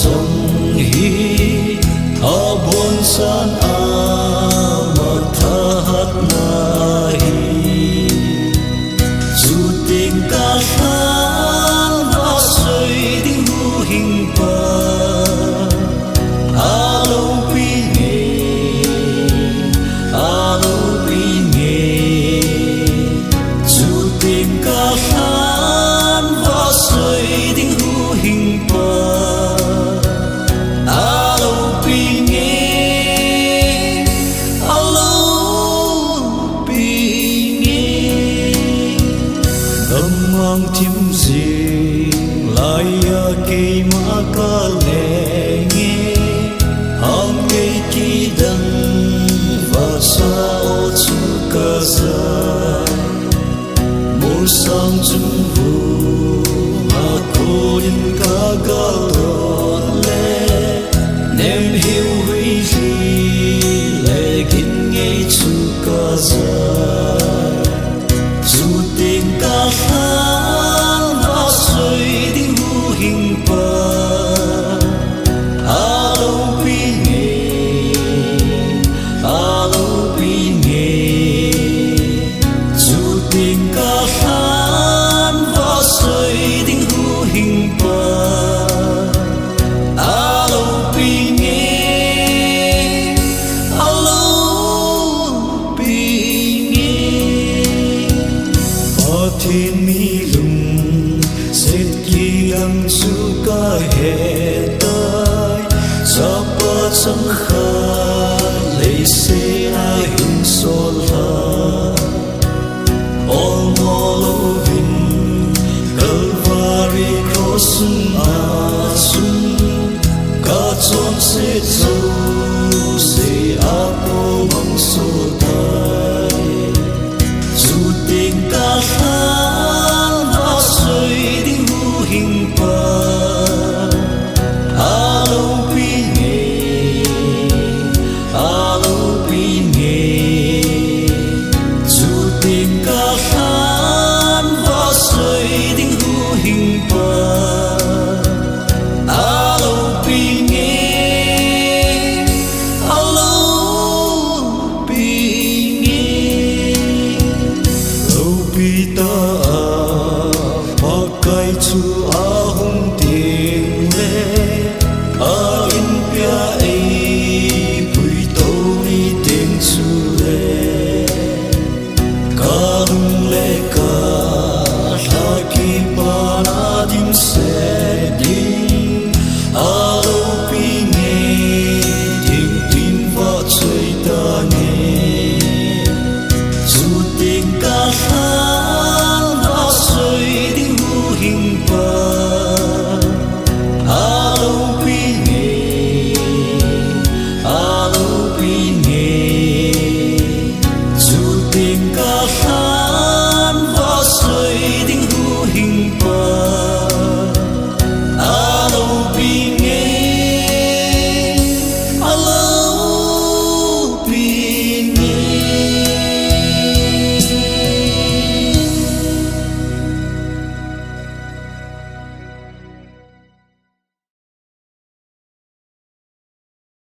trông hi ở buồn san mà tha hát na hi dù tình ca khăn và rơi tiếng hu hình pa alo pi nghe dù tình ca khăn và rơi tiếng hu hình pa mang tim riêng lại cây má ca lệ nghe hang cây kỳ đắng và xa ô chu ca dài mùa sang chung vu mà cô yên ca ca đón lệ nem hiu huy gì lệ kinh nghe chu ca dài dù tình ca khăn và rơi tiếng hu hình pa alo pi nghe dù tình ca khăn và rơi tiếng hu hình pa alo pi nghe thiên mi lùng xét kỳ đăng su ca hệ tai sa pa sang kha lệ se na hin so la all molo vin calvary cross a sun ka chon se zo se a po mang so tai dù tình ca khăn và rơi tiếng hu hình pa alo pi nghe dù tình ca khăn và rơi tiếng hu hình pa alo pi nghe pi ta